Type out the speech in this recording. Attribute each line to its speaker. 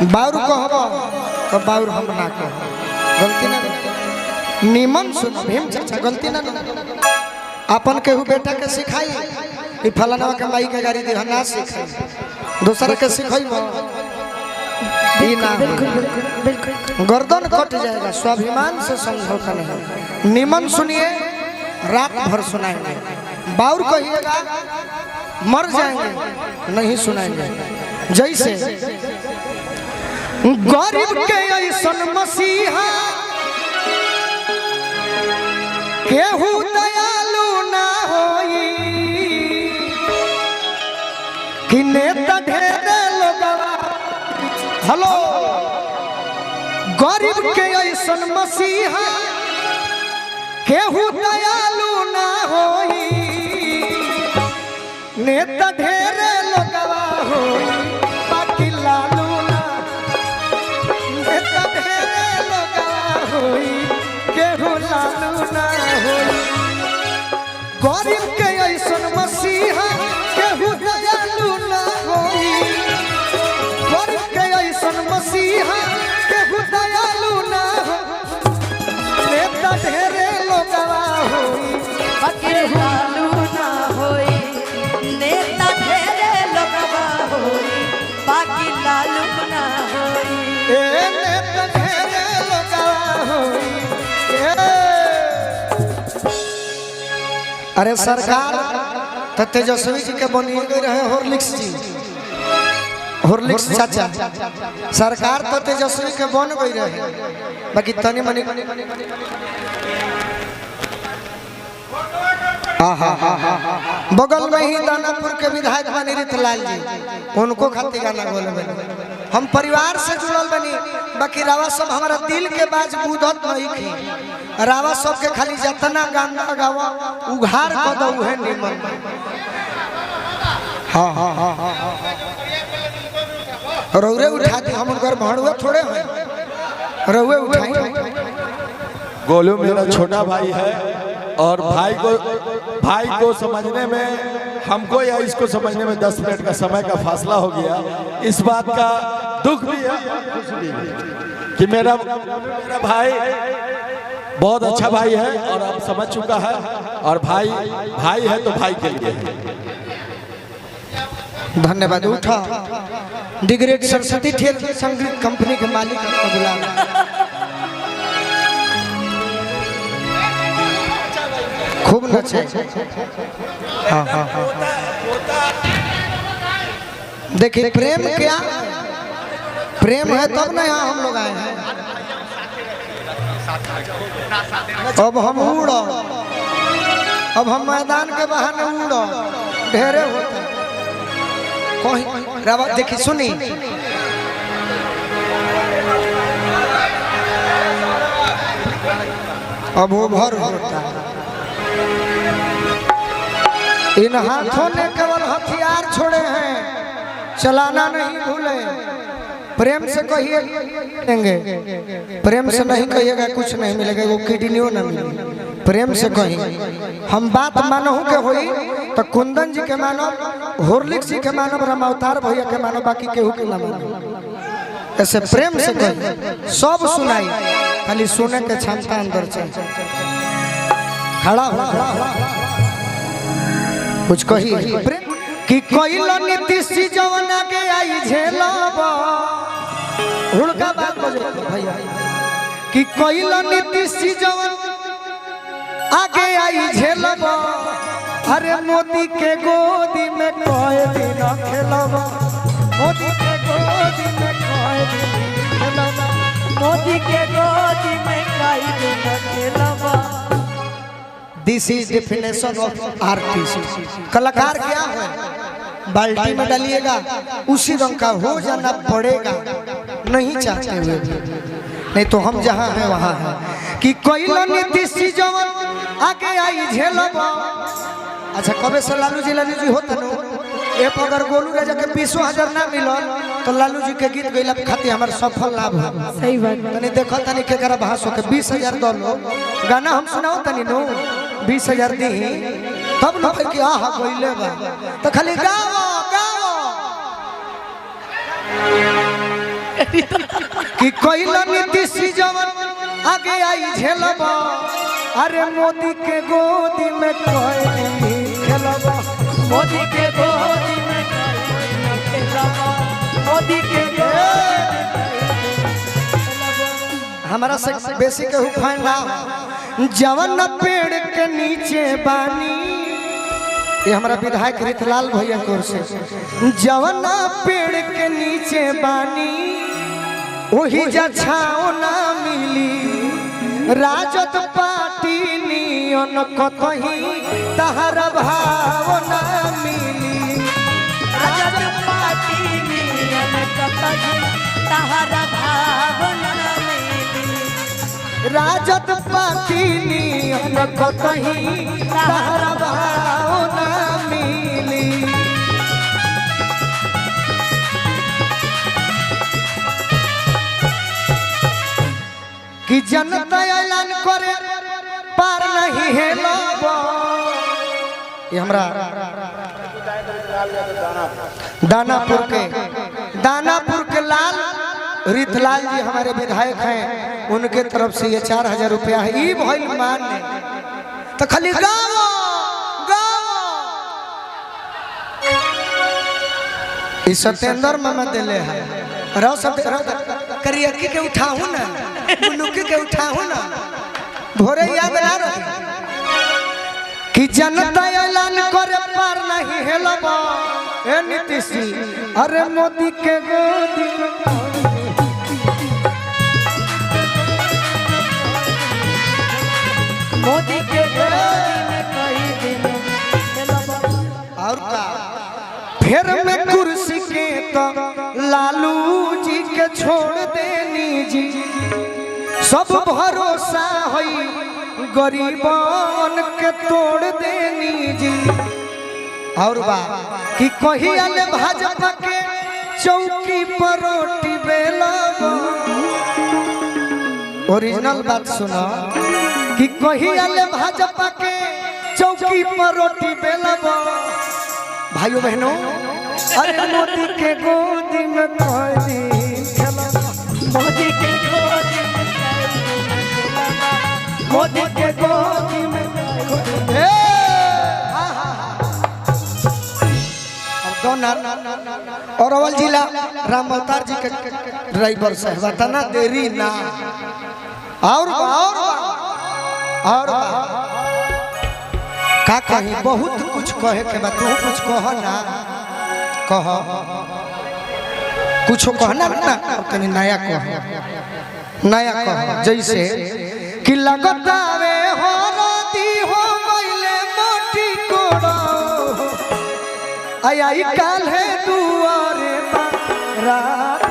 Speaker 1: बाउर कहबो तो बाउर हम ना कहो, गलती ना निमन सुन भीम चाचा गलती ना अपन केहू बेटा के सिखाई कि फलाना के माई के गाड़ी दे ना सिखाई दूसरा के सिखाई ना गर्दन कट जाएगा। स्वाभिमान से समझौता नहीं। निमन सुनिए रात भर सुनाएंगे, बाउर कहिएगा मर जाएंगे नहीं सुनाएंगे। जैसे गरीब के ऐसन मसीहा केहू दयालु ना होई कि नेता ढेरे लोगवा। हेलो गरीब के ऐसन मसीहा केहू दयालु ना होई नेता ढेरे लोगवा होई बाकी लालू ना। नेता ढेरे लोगवा होई केहू लालू ना होई। गरीब के ऐसन मसीहा केहू दयालु ना होई। गरीब के ऐसन मसीहा केहू दयालु ना होई नेता ढेरे लोगवा होई
Speaker 2: बाकी लालू ना होई। नेता ढेरे लोगवा होई बाकी लालू ना होई।
Speaker 1: नेता ढेरे लोगवा होई। अरे सरकार तो तेजस्वी जी के बनी गई रहे हॉर्लिक्स जी, हॉर्लिक्स चाचा सरकार तो तेजस्वी के बन गई रहे बाकी तनी मनी बगल में ही दानापुर के विधायक बनी रीतलाल जी, उनको खातिर गाना बोले बनी। हम परिवार से जुड़ल बनी बाकी रावा सब हमारा दिल के बाज बुझत नहीं थी। रावा सब के खाली जतना गाना गावा उघार कर दो है निमन। हाँ हाँ हाँ हाँ रौरे उठा दी हम उनकर भाड़ुआ थोड़े हैं, रौरे उठाई।
Speaker 3: गोलू मेरा छोटा भाई है और भाई को समझने में हमको या इसको समझने में 10 मिनट का समय का फासला हो गया। इस बात का दुख भी है खुश भी है कि मेरा भाई बहुत अच्छा भाई है और अब समझ चुका है और भाई है तो भाई के लिए है।
Speaker 1: धन्यवाद। उठा डिग्रेड सरस्वती थिएटर संगीत कंपनी के मालिक को बुलाना। खूब नचे। हाँ हाँ हाँ देखिए प्रेम क्या प्रेम है तब ना यहाँ हम लोग आए हैं। अब हम उड़ो, अब हम मैदान के बहाने उड़ो ढेरे होता कहीं। देखिए सुनी अब वो भर होता है। इन हाथों ने केवल हथियार छोड़े हैं, चलाना नहीं भूले। प्रेम से कहिए देंगे, प्रेम से नहीं कहिएगा कुछ नहीं मिलेगा, वो किडनियों न मिलेगी। प्रेम से कहिए हम बात मानहु के होई तो कुंदन जी के मानो, हॉर्लिक्स जी के मानो, रामावतार भैया के मानो, बाकी केहू के ना मानो। ऐसे प्रेम से कहिए सब सुनाई, खाली सुने के क्षमता अंदर चाहिए। खड़ा हो कुछ कही कि कोई नीतीश जी जवन आगे आई झेलाबा हुड़का बात बजे भैया कि कोई नीतीश जी जवन आगे आई झेलाबा। अरे मोदी के गोदी में कोई दिन खेलाबा, मोदी के गोदी में कोई दिन खेलाबा,
Speaker 2: मोदी के गोदी में कोई दिन खेलाबा।
Speaker 1: दिस इज डेफिनेशन ऑफ आर्टिस्ट। कलाकार क्या है? बाल्टी में डालिएगा उसी रंग का हो जाना पड़ेगा, नहीं चाहते हुए नहीं तो हम जहाँ हैं वहाँ हैं। कि कोई नीतीश जी जवन आगे आई झेलबा। अच्छा कबे से लालू जी होता नो ए अगर गोलू राजा के 20,000 ना मिलल तो लालू जी के गीत गइला खातिर हमार सफल लाभ है।
Speaker 2: सही बात।
Speaker 1: तनी देखो तनी के करा भाषो के 20,000 दलो गाना हम सुनाओ तनी नो 20,000 दी तब न कि आहा गइले बा तो खाली गाओ गाओ। कि कोइला नीतीश जवन आगे आई झेलबा अरे मोदी के गोदी में कोई खेलबा
Speaker 2: मोदी के गोदी में खेलबा मोदी के
Speaker 1: हमारा से बेसी के हुफान ना जवन पेड़ के नीचे बानी ये हमारा विधायक रितलाल भैया कोर से जवन पेड़ के नीचे बानी वही जा छाओ ना मिली राजद पार्टी नियन कतही तहरा भाव ना मिली
Speaker 2: राजद पार्टी नियन कतही तहरा भाव ना मिली
Speaker 1: राजद पार्टी नियन कतही तहरा भाव ना मिली कि जनता ऐलान करे पार नहीं है लोगो ये हमरा दानापुर के लाल रितलाल जी हमारे विधायक हैं उनके तरफ से ये 4000 रुपया है ई भइल मान तो खाली गाओ ई सत्येंद्र मामा दिले है रहो सब करियकी के उठाऊ ना बुलुकी के उठाऊ ना भोरे याद ना रही कि जनता ऐलान करे पार नहीं हेलबा ए नीतीश जी अरे मोदी के गोदी में
Speaker 2: मोदी के गोदी में कई दिन खेलबा
Speaker 1: और का फिर में कुर्सी के तो लालू जी के छोड़ देनी जी सब भरोसा होई गरीबन के तोड़ देनी जी और बा कि कहिया ले भाजपा के चौकी पर रोटी बेला ओरिजिनल बात सुना कि कहिया ले भाजपा के चौकी पर रोटी बेला भाइयों बहनों अरे मोदी के गोदी में कोई खेलबा
Speaker 2: मोदी के गोदी में खेलबा मोदी के गोदी में
Speaker 1: और अवल जिला राम अवतार जी के ड्राइवर साहब तना देरी ना और का कहीं बहुत कुछ कहे के बाद तू कुछ कह ना कह कुछ कहना ना कहीं नया कह जैसे कि लगतावे हो राती हो गइले मोटी कोड़ो आई काल है दुआरे रात